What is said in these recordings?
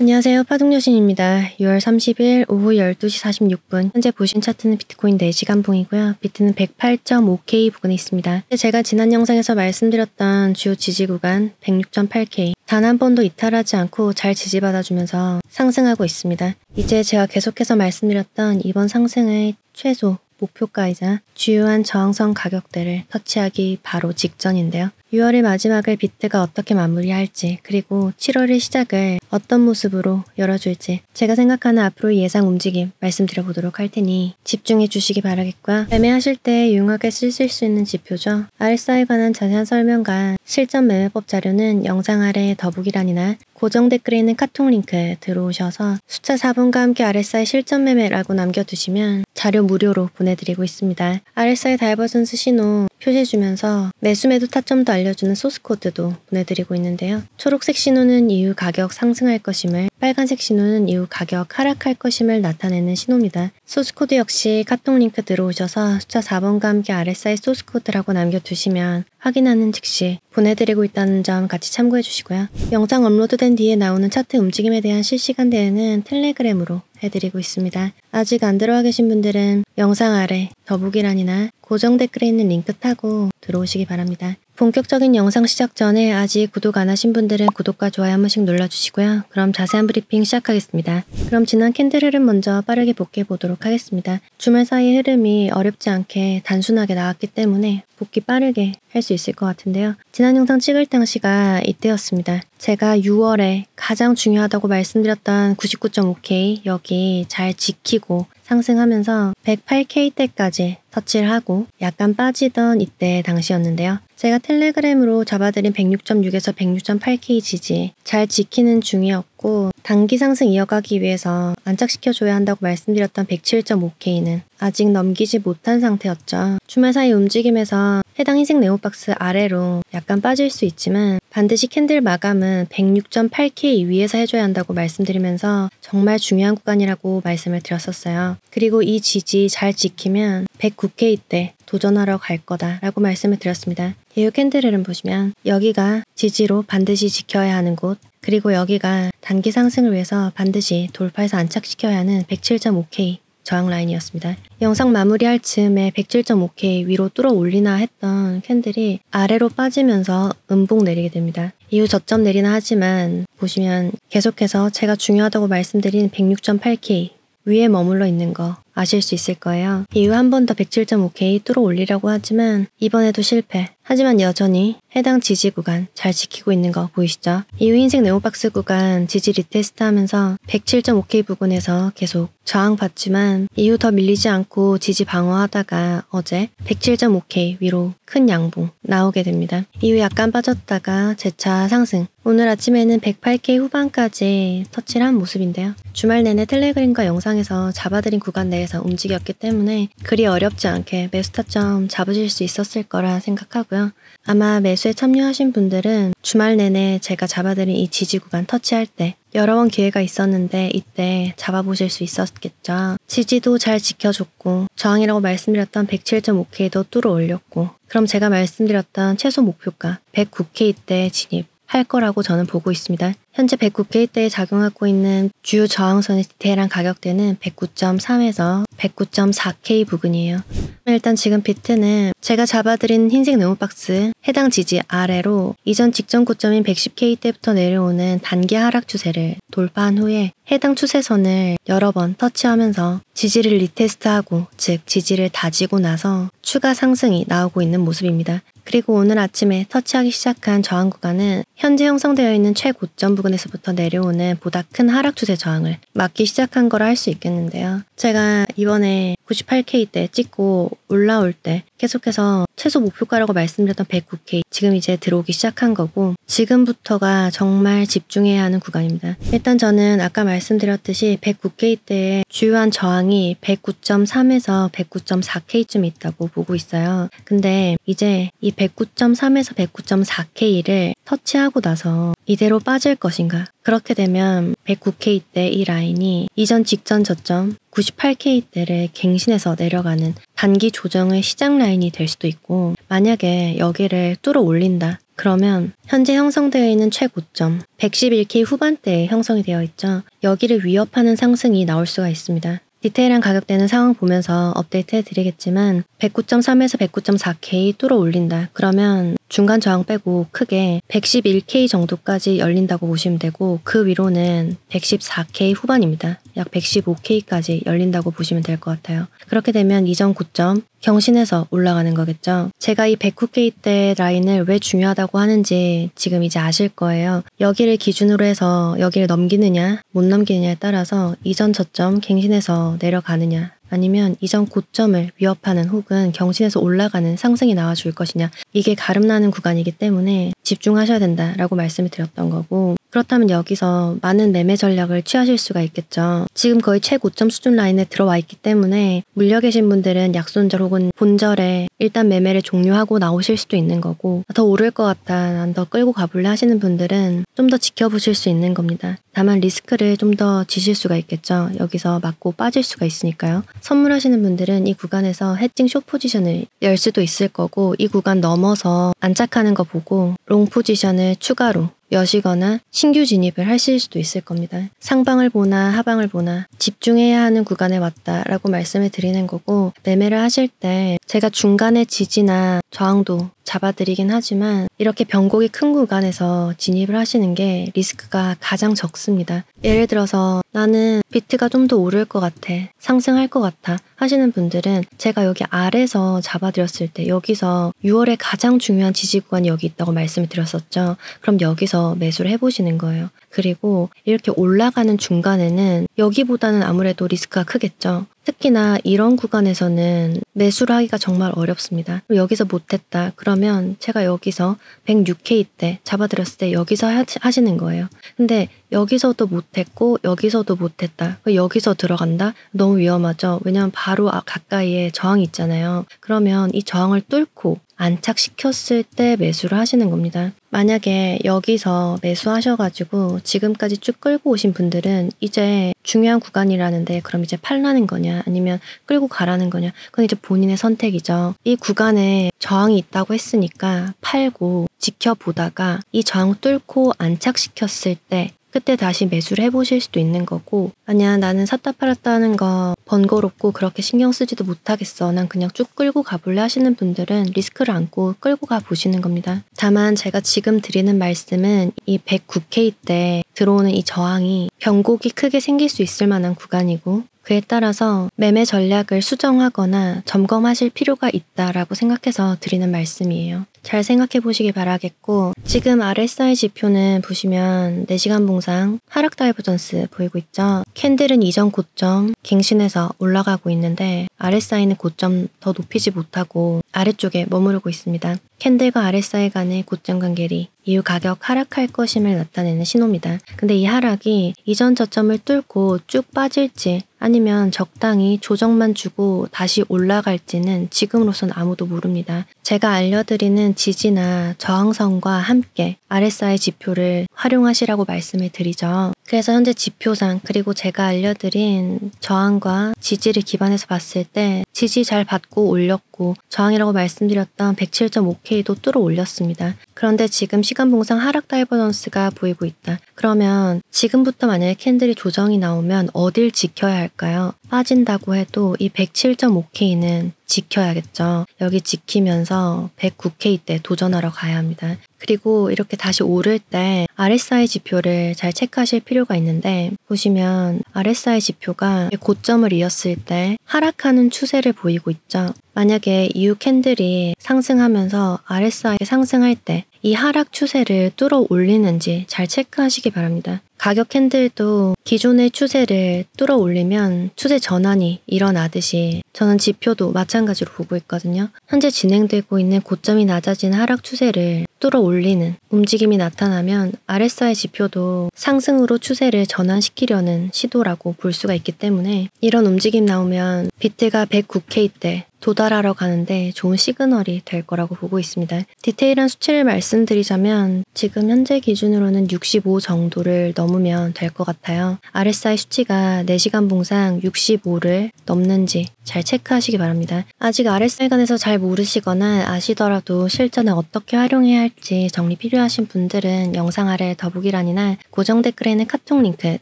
안녕하세요. 파동여신입니다. 6월 30일 오후 12시 46분 현재 보신 차트는 비트코인 4시간 봉이고요. 비트는 108.5K 부근에 있습니다. 제가 지난 영상에서 말씀드렸던 주요 지지 구간 106.8K 단 한 번도 이탈하지 않고 잘 지지받아주면서 상승하고 있습니다. 이제 제가 계속해서 말씀드렸던 이번 상승의 최소 목표가이자 주요한 저항선 가격대를 터치하기 바로 직전인데요. 6월의 마지막을 비트가 어떻게 마무리할지, 그리고 7월의 시작을 어떤 모습으로 열어줄지 제가 생각하는 앞으로의 예상 움직임 말씀드려보도록 할 테니 집중해 주시기 바라겠고요. 매매하실 때 유용하게 쓰실 수 있는 지표죠. RSI에 관한 자세한 설명과 실전 매매법 자료는 영상 아래 더보기란이나 고정 댓글에 있는 카톡 링크 들어오셔서 숫자 4번과 함께 RSI 실전 매매라고 남겨두시면 자료 무료로 보내드리고 있습니다. RSI 다이버전스 신호 표시해주면서 매수 매도 타점도 알려주는 소스 코드도 보내드리고 있는데요. 초록색 신호는 이후 가격 상승할 것임을, 빨간색 신호는 이후 가격 하락할 것임을 나타내는 신호입니다. 소스 코드 역시 카톡 링크 들어오셔서 숫자 4번과 함께 RSI 소스 코드라고 남겨두시면 확인하는 즉시 보내드리고 있다는 점 같이 참고해 주시고요. 영상 업로드된 뒤에 나오는 차트 움직임에 대한 실시간 대응은 텔레그램으로 해드리고 있습니다. 아직 안 들어와 계신 분들은 영상 아래 더보기란이나 고정 댓글에 있는 링크 타고 들어오시기 바랍니다. 본격적인 영상 시작 전에 아직 구독 안 하신 분들은 구독과 좋아요 한 번씩 눌러주시고요. 그럼 자세한 브리핑 시작하겠습니다. 그럼 지난 캔들 흐름 먼저 빠르게 복귀해 보도록 하겠습니다. 주말 사이 흐름이 어렵지 않게 단순하게 나왔기 때문에 복귀 빠르게 할 수 있을 것 같은데요. 지난 영상 찍을 당시가 이때였습니다. 제가 6월에 가장 중요하다고 말씀드렸던 99.5K 여기 잘 지키고 상승하면서 108K대까지 터치를 하고 약간 빠지던 이때 당시였는데요. 제가 텔레그램으로 잡아드린 106.6에서 106.8K 지지 잘 지키는 중이었고, 단기 상승 이어가기 위해서 안착시켜줘야 한다고 말씀드렸던 107.5K는 아직 넘기지 못한 상태였죠. 주말 사이 움직임에서 해당 흰색 네모박스 아래로 약간 빠질 수 있지만 반드시 캔들 마감은 106.8K 위에서 해줘야 한다고 말씀드리면서 정말 중요한 구간이라고 말씀을 드렸었어요. 그리고 이 지지 잘 지키면 109K 때 도전하러 갈 거다라고 말씀을 드렸습니다. 이후 캔들 흐름 보시면 여기가 지지로 반드시 지켜야 하는 곳, 그리고 여기가 단기 상승을 위해서 반드시 돌파해서 안착시켜야 하는 107.5K 저항 라인이었습니다. 영상 마무리할 즈음에 107.5K 위로 뚫어 올리나 했던 캔들이 아래로 빠지면서 음봉 내리게 됩니다. 이후 저점 내리나 하지만 보시면 계속해서 제가 중요하다고 말씀드린 106.8K 위에 머물러 있는 거 아실 수 있을 거예요. 이후 한 번 더 107.5K 뚫어 올리려고 하지만 이번에도 실패. 하지만 여전히 해당 지지 구간 잘 지키고 있는 거 보이시죠? 이후 흰색 네모박스 구간 지지 리테스트 하면서 107.5K 부근에서 계속 저항받지만 이후 더 밀리지 않고 지지 방어하다가 어제 107.5K 위로 큰 양봉 나오게 됩니다. 이후 약간 빠졌다가 재차 상승. 오늘 아침에는 108K 후반까지 터치를 한 모습인데요. 주말 내내 텔레그램과 영상에서 잡아드린 구간 내에서 움직였기 때문에 그리 어렵지 않게 매수 타점 잡으실 수 있었을 거라 생각하고요. 아마 매수에 참여하신 분들은 주말 내내 제가 잡아드린 이 지지 구간 터치할 때 여러 번 기회가 있었는데 이때 잡아보실 수 있었겠죠. 지지도 잘 지켜줬고 저항이라고 말씀드렸던 107.5K도 뚫어 올렸고, 그럼 제가 말씀드렸던 최소 목표가 109K 때 진입 할 거라고 저는 보고 있습니다. 현재 109K대에 작용하고 있는 주요 저항선의 디테일한 가격대는 109.3에서 109.4K 부근이에요. 일단 지금 비트는 제가 잡아드린 흰색 네모박스 해당 지지 아래로 이전 직전 고점인 110K대부터 내려오는 단기 하락 추세를 돌파한 후에 해당 추세선을 여러 번 터치하면서 지지를 리테스트하고, 즉 지지를 다지고 나서 추가 상승이 나오고 있는 모습입니다. 그리고 오늘 아침에 터치하기 시작한 저항 구간은 현재 형성되어 있는 최고점 부근에서부터 내려오는 보다 큰 하락 추세 저항을 막기 시작한 거라 할 수 있겠는데요. 제가 이번에 98K 때 찍고 올라올 때 계속해서 최소 목표가라고 말씀드렸던 109K 지금 이제 들어오기 시작한 거고, 지금부터가 정말 집중해야 하는 구간입니다. 일단 저는 아까 말씀드렸듯이 109K 때의 주요한 저항이 109.3에서 109.4K쯤 있다고 보고 있어요. 근데 이제 이 109.3에서 109.4K를 터치하고 나서 이대로 빠질 것인가? 그렇게 되면 109K 때 이 라인이 이전 직전 저점 98K대를 갱신해서 내려가는 단기 조정의 시작 라인이 될 수도 있고, 만약에 여기를 뚫어 올린다. 그러면 현재 형성되어 있는 최고점 111K 후반대에 형성이 되어 있죠. 여기를 위협하는 상승이 나올 수가 있습니다. 디테일한 가격대는 상황 보면서 업데이트 해드리겠지만 109.3에서 109.4K 뚫어 올린다. 그러면 중간 저항 빼고 크게 111K 정도까지 열린다고 보시면 되고 그 위로는 114K 후반입니다. 약 115K까지 열린다고 보시면 될 것 같아요. 그렇게 되면 이전 고점 경신해서 올라가는 거겠죠. 제가 이 109K대 라인을 왜 중요하다고 하는지 지금 이제 아실 거예요. 여기를 기준으로 해서 여기를 넘기느냐 못 넘기느냐에 따라서 이전 저점 갱신해서 내려가느냐 아니면 이전 고점을 위협하는 혹은 경신해서 올라가는 상승이 나와줄 것이냐 이게 가름나는 구간이기 때문에 집중하셔야 된다라고 말씀을 드렸던 거고 그렇다면 여기서 많은 매매 전략을 취하실 수가 있겠죠. 지금 거의 최고점 수준 라인에 들어와 있기 때문에 물려 계신 분들은 약손절 혹은 본절에 일단 매매를 종료하고 나오실 수도 있는 거고 더 오를 것 같다, 난 더 끌고 가볼래 하시는 분들은 좀 더 지켜보실 수 있는 겁니다. 다만 리스크를 좀 더 지실 수가 있겠죠. 여기서 맞고 빠질 수가 있으니까요. 선물하시는 분들은 이 구간에서 해칭 숏 포지션을 열 수도 있을 거고 이 구간 넘어서 안착하는 거 보고 롱 포지션을 추가로 여시거나 신규 진입을 하실 수도 있을 겁니다. 상방을 보나 하방을 보나 집중해야 하는 구간에 왔다라고 말씀을 드리는 거고 매매를 하실 때 제가 중간에 지지나 저항도 잡아드리긴 하지만 이렇게 변곡이 큰 구간에서 진입을 하시는 게 리스크가 가장 적습니다. 예를 들어서 나는 비트가 좀 더 오를 것 같아, 상승할 것 같아 하시는 분들은 제가 여기 아래서 잡아드렸을 때 여기서 6월에 가장 중요한 지지 구간이 여기 있다고 말씀을 드렸었죠. 그럼 여기서 매수를 해보시는 거예요. 그리고 이렇게 올라가는 중간에는 여기보다는 아무래도 리스크가 크겠죠. 특히나 이런 구간에서는 매수를 하기가 정말 어렵습니다. 여기서 못했다. 그러면 제가 여기서 106K 때 잡아드렸을 때 여기서 하시는 거예요. 근데 여기서도 못했고 여기서도 못했다. 여기서 들어간다? 너무 위험하죠. 왜냐면 바로 가까이에 저항이 있잖아요. 그러면 이 저항을 뚫고 안착시켰을 때 매수를 하시는 겁니다. 만약에 여기서 매수하셔가지고 지금까지 쭉 끌고 오신 분들은 이제 중요한 구간이라는데 그럼 이제 팔라는 거냐 아니면 끌고 가라는 거냐 그건 이제 본인의 선택이죠. 이 구간에 저항이 있다고 했으니까 팔고 지켜보다가 이 저항 뚫고 안착시켰을 때 그때 다시 매수를 해보실 수도 있는 거고 아니야 나는 샀다 팔았다 하는 거 번거롭고 그렇게 신경 쓰지도 못하겠어 난 그냥 쭉 끌고 가볼래 하시는 분들은 리스크를 안고 끌고 가보시는 겁니다. 다만 제가 지금 드리는 말씀은 이 109K 때 들어오는 이 저항이 변곡이 크게 생길 수 있을 만한 구간이고 그에 따라서 매매 전략을 수정하거나 점검하실 필요가 있다라고 생각해서 드리는 말씀이에요. 잘 생각해 보시기 바라겠고 지금 RSI 지표는 보시면 4시간 봉상 하락 다이버전스 보이고 있죠. 캔들은 이전 고점 갱신해서 올라가고 있는데 RSI는 고점 더 높이지 못하고 아래쪽에 머무르고 있습니다. 캔들과 RSI 간의 고점 관계리 이후 가격 하락할 것임을 나타내는 신호입니다. 근데 이 하락이 이전 저점을 뚫고 쭉 빠질지 아니면 적당히 조정만 주고 다시 올라갈지는 지금으로선 아무도 모릅니다. 제가 알려드리는 지지나 저항선과 함께 RSI 지표를 활용하시라고 말씀을 드리죠. 그래서 현재 지표상 그리고 제가 알려드린 저항과 지지를 기반해서 봤을 때 지지 잘 받고 올렸고 저항이라고 말씀드렸던 107.5K도 뚫어 올렸습니다. 그런데 지금 시간봉상 하락 다이버전스가 보이고 있다. 그러면 지금부터 만약에 캔들이 조정이 나오면 어딜 지켜야 할까요? 빠진다고 해도 이 107.5K는 지켜야겠죠. 여기 지키면서 109K 때 도전하러 가야 합니다. 그리고 이렇게 다시 오를 때 RSI 지표를 잘 체크하실 필요가 있는데 보시면 RSI 지표가 고점을 이었을 때 하락하는 추세를 보이고 있죠. 만약에 이후 캔들이 상승하면서 RSI 상승할 때 이 하락 추세를 뚫어 올리는지 잘 체크하시기 바랍니다. 가격 캔들도 기존의 추세를 뚫어 올리면 추세 전환이 일어나듯이 저는 지표도 마찬가지로 보고 있거든요. 현재 진행되고 있는 고점이 낮아진 하락 추세를 뚫어 올리는 움직임이 나타나면 RSI 지표도 상승으로 추세를 전환시키려는 시도라고 볼 수가 있기 때문에 이런 움직임 나오면 비트가 109K 때 도달하러 가는데 좋은 시그널이 될 거라고 보고 있습니다. 디테일한 수치를 말씀드리자면 지금 현재 기준으로는 65 정도를 넘으면 될 것 같아요. RSI 수치가 4시간 봉상 65를 넘는지 잘 체크하시기 바랍니다. 아직 RSI 관해서 잘 모르시거나 아시더라도 실전에 어떻게 활용해야 할지 정리 필요하신 분들은 영상 아래 더보기란이나 고정 댓글에는 카톡 링크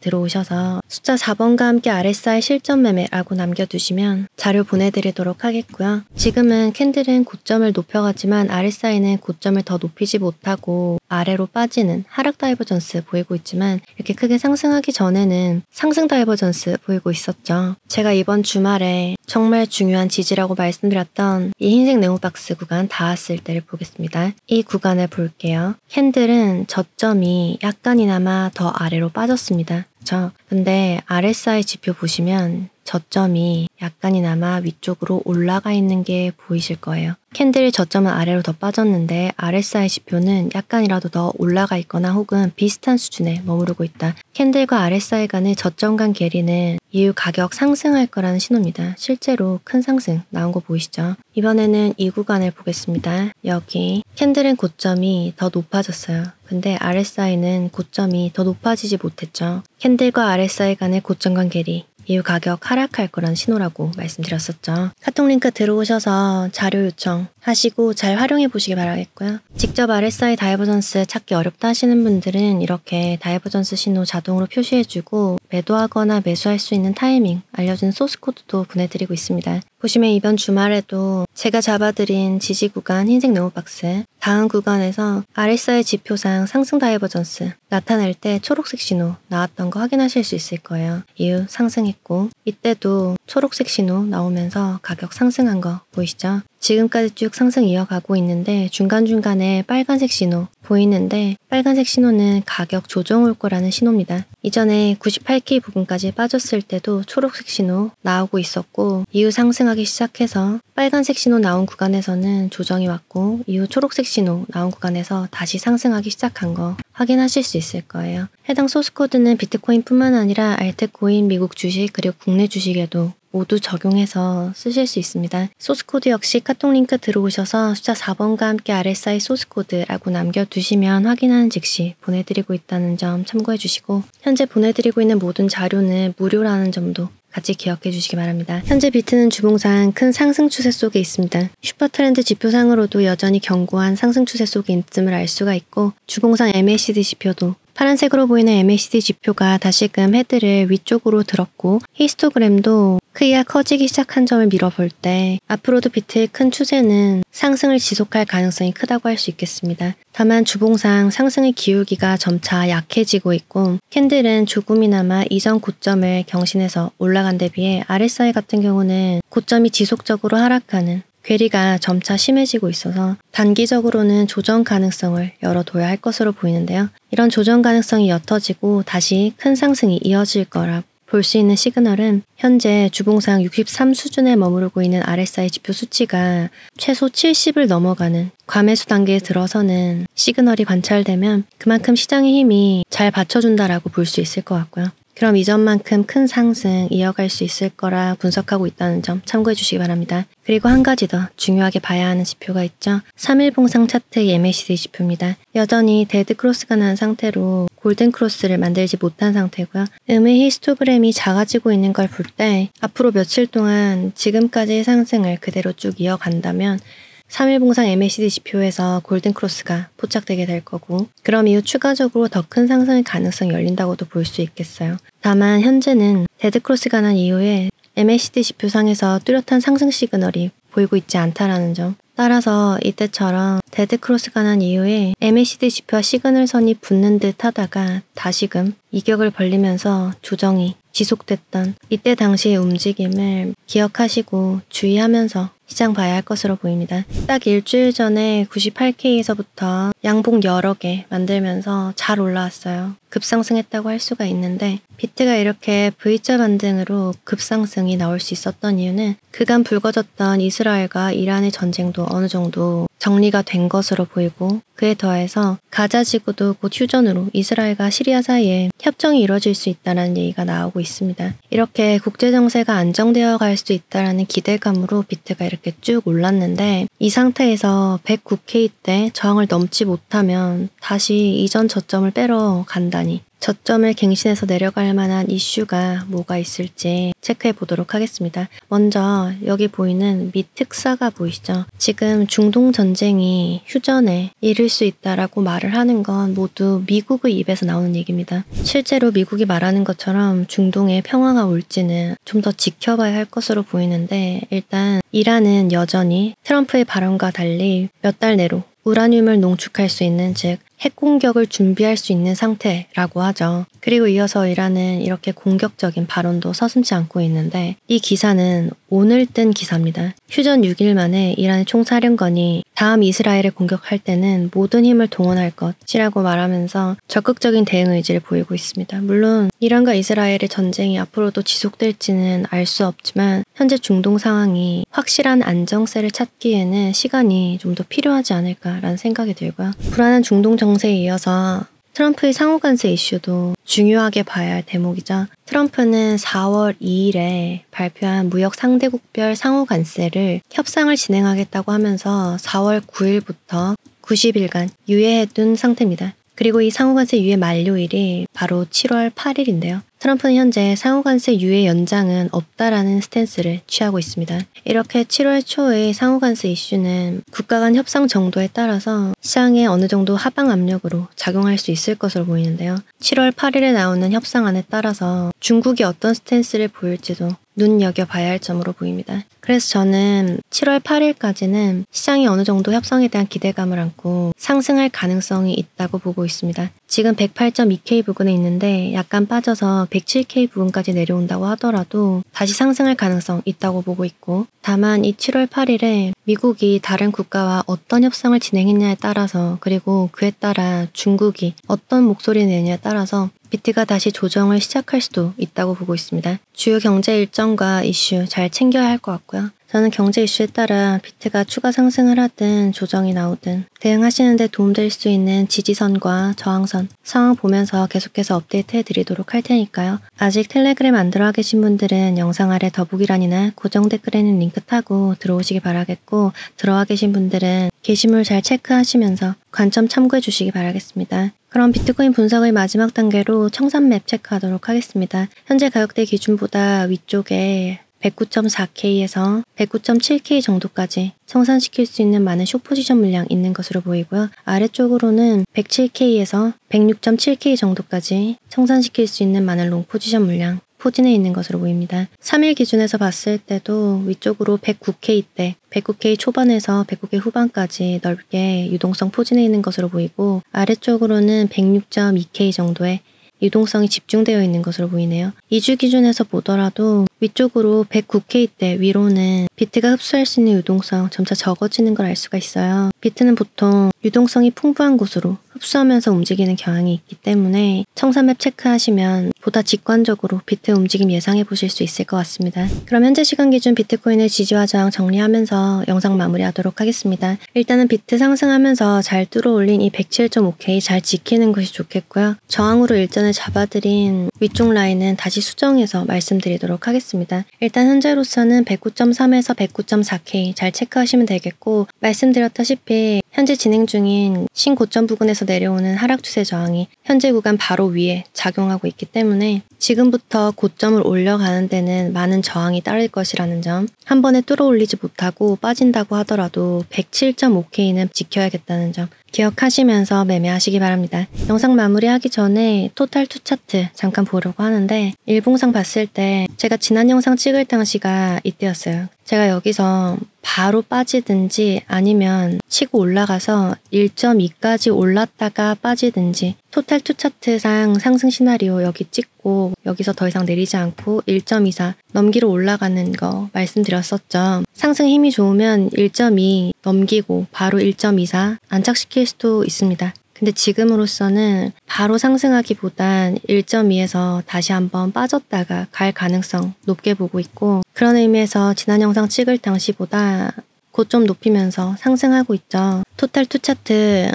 들어오셔서 숫자 4번과 함께 RSI 실전 매매라고 남겨두시면 자료 보내드리도록 하겠고요. 지금은 캔들은 고점을 높여가지만 RSI는 고점을 더 높이지 못하고 아래로 빠지는 하락 다이버전스 보이고 있지만 이렇게 크게 상승하기 전에는 상승 다이버전스 보이고 있었죠. 제가 이번 주말에 정말 중요한 지지라고 말씀드렸던 이 흰색 네모박스 구간 닿았을 때를 보겠습니다. 이 구간을 볼게요. 캔들은 저점이 약간이나마 더 아래로 빠졌습니다. 그렇죠? 근데 RSI 지표 보시면 저점이 약간이나마 위쪽으로 올라가 있는 게 보이실 거예요. 캔들의 저점은 아래로 더 빠졌는데 RSI 지표는 약간이라도 더 올라가 있거나 혹은 비슷한 수준에 머무르고 있다. 캔들과 RSI 간의 저점 간 괴리는 이후 가격 상승할 거라는 신호입니다. 실제로 큰 상승 나온 거 보이시죠? 이번에는 이 구간을 보겠습니다. 여기 캔들은 고점이 더 높아졌어요. 근데 RSI는 고점이 더 높아지지 못했죠. 캔들과 RSI 간의 고점 간 괴리 이후 가격 하락할 거란 신호라고 말씀드렸었죠. 카톡 링크 들어오셔서 자료 요청 하시고 잘 활용해 보시기 바라겠고요. 직접 RSI 다이버전스 찾기 어렵다 하시는 분들은 이렇게 다이버전스 신호 자동으로 표시해주고 매도하거나 매수할 수 있는 타이밍 알려주는 소스 코드도 보내드리고 있습니다. 보시면 이번 주말에도 제가 잡아드린 지지 구간 흰색 네모박스 다음 구간에서 RSI 지표상 상승 다이버전스 나타날 때 초록색 신호 나왔던 거 확인하실 수 있을 거예요. 이후 상승했고 이때도 초록색 신호 나오면서 가격 상승한 거 보이시죠? 지금까지 쭉 상승 이어가고 있는데 중간중간에 빨간색 신호 보이는데 빨간색 신호는 가격 조정 올 거라는 신호입니다. 이전에 98K 부분까지 빠졌을 때도 초록색 신호 나오고 있었고 이후 상승하기 시작해서 빨간색 신호 나온 구간에서는 조정이 왔고 이후 초록색 신호 나온 구간에서 다시 상승하기 시작한 거 확인하실 수 있을 거예요. 해당 소스 코드는 비트코인뿐만 아니라 알트코인, 미국 주식 그리고 국내 주식에도 모두 적용해서 쓰실 수 있습니다. 소스 코드 역시 카톡 링크 들어오셔서 숫자 4번과 함께 RSI 소스 코드라고 남겨두시면 확인하는 즉시 보내드리고 있다는 점 참고해 주시고 현재 보내드리고 있는 모든 자료는 무료라는 점도 같이 기억해 주시기 바랍니다. 현재 비트는 주봉상 큰 상승 추세 속에 있습니다. 슈퍼트렌드 지표상으로도 여전히 견고한 상승 추세 속에 있음을 알 수가 있고 주봉상 MACD 지표도 파란색으로 보이는 MACD 지표가 다시금 헤드를 위쪽으로 들었고 히스토그램도 크기가 커지기 시작한 점을 밀어볼 때 앞으로도 비트의 큰 추세는 상승을 지속할 가능성이 크다고 할 수 있겠습니다. 다만 주봉상 상승의 기울기가 점차 약해지고 있고 캔들은 조금이나마 이전 고점을 경신해서 올라간 데 비해 RSI 같은 경우는 고점이 지속적으로 하락하는 괴리가 점차 심해지고 있어서 단기적으로는 조정 가능성을 열어둬야 할 것으로 보이는데요. 이런 조정 가능성이 옅어지고 다시 큰 상승이 이어질 거라 볼 수 있는 시그널은 현재 주봉상 63 수준에 머무르고 있는 RSI 지표 수치가 최소 70을 넘어가는 과매수 단계에 들어서는 시그널이 관찰되면 그만큼 시장의 힘이 잘 받쳐준다라고 볼 수 있을 것 같고요. 그럼 이전만큼 큰 상승 이어갈 수 있을 거라 분석하고 있다는 점 참고해 주시기 바랍니다. 그리고 한 가지 더 중요하게 봐야 하는 지표가 있죠. 3일 봉상 차트의 MACD 지표입니다. 여전히 데드 크로스가 난 상태로 골든 크로스를 만들지 못한 상태고요. 음의 히스토그램이 작아지고 있는 걸 볼 때 앞으로 며칠 동안 지금까지의 상승을 그대로 쭉 이어간다면 3일 봉상 MACD 지표에서 골든 크로스가 포착되게 될 거고 그럼 이후 추가적으로 더 큰 상승의 가능성이 열린다고도 볼 수 있겠어요. 다만 현재는 데드 크로스가 난 이후에 MACD 지표상에서 뚜렷한 상승 시그널이 보이고 있지 않다라는 점. 따라서 이때처럼 데드 크로스가 난 이후에 MACD 지표와 시그널선이 붙는 듯 하다가 다시금 이격을 벌리면서 조정이 지속됐던 이때 당시의 움직임을 기억하시고 주의하면서 시장 봐야 할 것으로 보입니다. 딱 일주일 전에 98K에서부터 양봉 여러 개 만들면서 잘 올라왔어요. 급상승했다고 할 수가 있는데 비트가 이렇게 V자 반등으로 급상승이 나올 수 있었던 이유는 그간 불거졌던 이스라엘과 이란의 전쟁도 어느 정도 정리가 된 것으로 보이고 그에 더해서 가자 지구도 곧 휴전으로 이스라엘과 시리아 사이에 협정이 이루어질 수 있다는 얘기가 나오고 있습니다. 이렇게 국제정세가 안정되어 갈 수 있다는 기대감으로 비트가 이렇게 쭉 올랐는데 이 상태에서 109K 때 저항을 넘지 못하면 다시 이전 저점을 빼러 간다 단위 저점을 갱신해서 내려갈 만한 이슈가 뭐가 있을지 체크해 보도록 하겠습니다. 먼저 여기 보이는 미 특사가 보이시죠? 지금 중동 전쟁이 휴전에 이를 수 있다라고 말을 하는 건 모두 미국의 입에서 나오는 얘기입니다. 실제로 미국이 말하는 것처럼 중동에 평화가 올지는 좀 더 지켜봐야 할 것으로 보이는데, 일단 이란은 여전히 트럼프의 발언과 달리 몇 달 내로 우라늄을 농축할 수 있는, 즉 핵공격을 준비할 수 있는 상태라고 하죠. 그리고 이어서 이란은 이렇게 공격적인 발언도 서슴지 않고 있는데, 이 기사는 오늘 뜬 기사입니다. 휴전 6일 만에 이란의 총사령관이 다음 이스라엘을 공격할 때는 모든 힘을 동원할 것이라고 말하면서 적극적인 대응 의지를 보이고 있습니다. 물론 이란과 이스라엘의 전쟁이 앞으로도 지속될지는 알 수 없지만, 현재 중동 상황이 확실한 안정세를 찾기에는 시간이 좀 더 필요하지 않을까라는 생각이 들고요. 불안한 중동 정세에 이어서 트럼프의 상호관세 이슈도 중요하게 봐야 할 대목이죠. 트럼프는 4월 2일에 발표한 무역 상대국별 상호관세를 협상을 진행하겠다고 하면서 4월 9일부터 90일간 유예해둔 상태입니다. 그리고 이 상호관세 유예 만료일이 바로 7월 8일인데요. 트럼프는 현재 상호관세 유예 연장은 없다라는 스탠스를 취하고 있습니다. 이렇게 7월 초의 상호관세 이슈는 국가 간 협상 정도에 따라서 시장에 어느 정도 하방 압력으로 작용할 수 있을 것으로 보이는데요. 7월 8일에 나오는 협상안에 따라서 중국이 어떤 스탠스를 보일지도 눈여겨봐야 할 점으로 보입니다. 그래서 저는 7월 8일까지는 시장이 어느 정도 협상에 대한 기대감을 안고 상승할 가능성이 있다고 보고 있습니다. 지금 108.2K 부근에 있는데 약간 빠져서 107K 부근까지 내려온다고 하더라도 다시 상승할 가능성 있다고 보고 있고, 다만 이 7월 8일에 미국이 다른 국가와 어떤 협상을 진행했냐에 따라서, 그리고 그에 따라 중국이 어떤 목소리를 내냐에 따라서 비트가 다시 조정을 시작할 수도 있다고 보고 있습니다. 주요 경제 일정과 이슈 잘 챙겨야 할 것 같고요. 저는 경제 이슈에 따라 비트가 추가 상승을 하든 조정이 나오든 대응하시는 데 도움될 수 있는 지지선과 저항선 상황 보면서 계속해서 업데이트 해드리도록 할 테니까요. 아직 텔레그램 안 들어와 계신 분들은 영상 아래 더보기란이나 고정 댓글에 있는 링크 타고 들어오시기 바라겠고, 들어와 계신 분들은 게시물 잘 체크하시면서 관점 참고해 주시기 바라겠습니다. 그럼 비트코인 분석의 마지막 단계로 청산맵 체크하도록 하겠습니다. 현재 가격대 기준보다 위쪽에 109.4K에서 109.7K 정도까지 청산시킬 수 있는 많은 숏포지션 물량 있는 것으로 보이고요. 아래쪽으로는 107K에서 106.7K 정도까지 청산시킬 수 있는 많은 롱포지션 물량 포진해 있는 것으로 보입니다. 3일 기준에서 봤을 때도 위쪽으로 109K대, 109K 초반에서 109K 후반까지 넓게 유동성 포진해 있는 것으로 보이고, 아래쪽으로는 106.2K 정도의 유동성이 집중되어 있는 것으로 보이네요. 2주 기준에서 보더라도 위쪽으로 109K대 위로는 비트가 흡수할 수 있는 유동성 점차 적어지는 걸 알 수가 있어요. 비트는 보통 유동성이 풍부한 곳으로 흡수하면서 움직이는 경향이 있기 때문에 청산맵 체크하시면 보다 직관적으로 비트 움직임 예상해 보실 수 있을 것 같습니다. 그럼 현재 시간 기준 비트코인의 지지와 저항 정리하면서 영상 마무리하도록 하겠습니다. 일단은 비트 상승하면서 잘 뚫어올린 이 107.5K 잘 지키는 것이 좋겠고요. 저항으로 일전에 잡아드린 위쪽 라인은 다시 수정해서 말씀드리도록 하겠습니다. 일단 현재로서는 109.3에서 109.4K 잘 체크하시면 되겠고, 말씀드렸다시피 현재 진행 중인 신고점 부근에서 내려오는 하락 추세 저항이 현재 구간 바로 위에 작용하고 있기 때문에 지금부터 고점을 올려가는 데는 많은 저항이 따를 것이라는 점, 한 번에 뚫어 올리지 못하고 빠진다고 하더라도 107.5K는 지켜야겠다는 점 기억하시면서 매매하시기 바랍니다. 영상 마무리하기 전에 토탈 투 차트 잠깐 보려고 하는데, 일봉상 봤을 때 제가 지난 영상 찍을 당시가 이때였어요. 제가 여기서 바로 빠지든지 아니면 치고 올라가서 1.2까지 올랐다가 빠지든지, 토탈 투 차트상 상승 시나리오 여기 찍고 여기서 더 이상 내리지 않고 1.24 넘기로 올라가는 거 말씀드렸었죠. 상승 힘이 좋으면 1.2 넘기고 바로 1.24 안착시킬 수도 있습니다. 근데 지금으로서는 바로 상승하기보단 1.2에서 다시 한번 빠졌다가 갈 가능성 높게 보고 있고, 그런 의미에서 지난 영상 찍을 당시보다 고점 높이면서 상승하고 있죠. 토탈 투 차트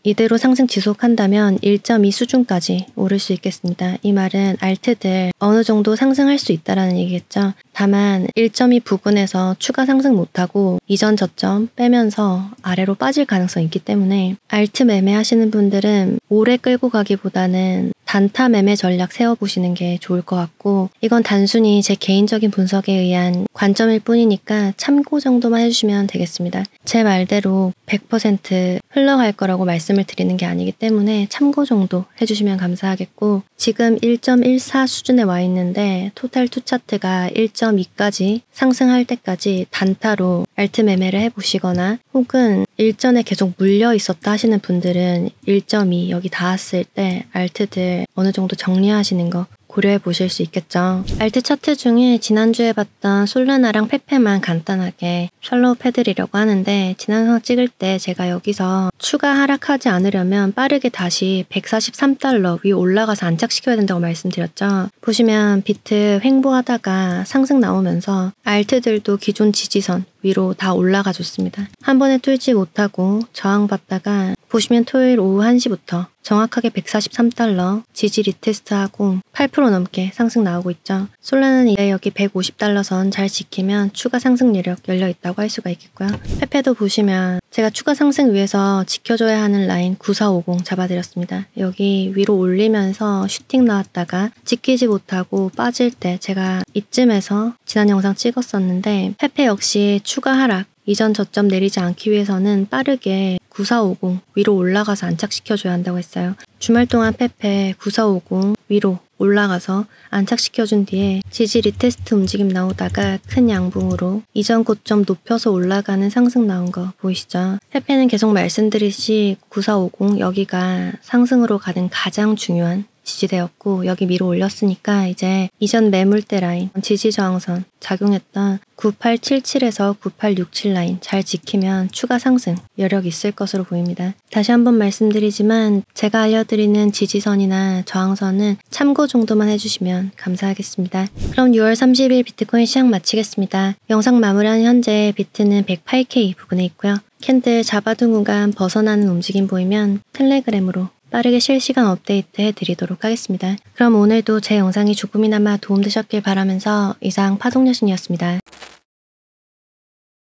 이대로 상승 지속한다면 1.2 수준까지 오를 수 있겠습니다. 이 말은 알트들 어느 정도 상승할 수 있다라는 얘기겠죠. 다만 1.2 부근에서 추가 상승 못하고 이전 저점 빼면서 아래로 빠질 가능성이 있기 때문에 알트 매매하시는 분들은 오래 끌고 가기보다는 단타 매매 전략 세워보시는 게 좋을 것 같고, 이건 단순히 제 개인적인 분석에 의한 관점일 뿐이니까 참고 정도만 해주시면 되겠습니다. 제 말대로 100% 흘러갈 거라고 말씀을 드리는 게 아니기 때문에 참고 정도 해주시면 감사하겠고, 지금 1.14 수준에 와 있는데 토탈 투 차트가 1.2까지 상승할 때까지 단타로 알트 매매를 해보시거나, 혹은 일전에 계속 물려 있었다 하시는 분들은 1.2 여기 닿았을 때 알트들 어느 정도 정리하시는 거 고려해 보실 수 있겠죠. 알트 차트 중에 지난주에 봤던 솔라나랑 페페만 간단하게 샬로우 패드리려고 하는데, 지난 영상 찍을 때 제가 여기서 추가 하락하지 않으려면 빠르게 다시 143달러 위 올라가서 안착시켜야 된다고 말씀드렸죠. 보시면 비트 횡보하다가 상승 나오면서 알트들도 기존 지지선 위로 다 올라가 줬습니다. 한 번에 뚫지 못하고 저항받다가 보시면 토요일 오후 1시부터 정확하게 143달러 지지 리테스트하고 8% 넘게 상승 나오고 있죠. 솔라는 이제 여기 150달러 선 잘 지키면 추가 상승 여력 열려 있다고 할 수가 있겠고요. 페페도 보시면 제가 추가 상승 위해서 지켜줘야 하는 라인 9450 잡아드렸습니다. 여기 위로 올리면서 슈팅 나왔다가 지키지 못하고 빠질 때 제가 이쯤에서 지난 영상 찍었었는데, 페페 역시 추가 하락 이전 저점 내리지 않기 위해서는 빠르게 9450 위로 올라가서 안착시켜줘야 한다고 했어요. 주말 동안 페페 9450 위로 올라가서 안착시켜준 뒤에 지지 리테스트 움직임 나오다가 큰 양봉으로 이전 고점 높여서 올라가는 상승 나온 거 보이시죠? 페페는 계속 말씀드리시 9450 여기가 상승으로 가는 가장 중요한 지지대였고, 여기 밀어 올렸으니까 이제 이전 매물대 라인 지지 저항선 작용했던 9877에서 9867 라인 잘 지키면 추가 상승 여력 있을 것으로 보입니다. 다시 한번 말씀드리지만 제가 알려드리는 지지선이나 저항선은 참고 정도만 해주시면 감사하겠습니다. 그럼 6월 30일 비트코인 시황 마치겠습니다. 영상 마무리하는 현재 비트는 108K 부근에 있고요. 캔들 잡아둔 구간 벗어나는 움직임 보이면 텔레그램으로 빠르게 실시간 업데이트 해드리도록 하겠습니다. 그럼 오늘도 제 영상이 조금이나마 도움되셨길 바라면서 이상 파동여신이었습니다.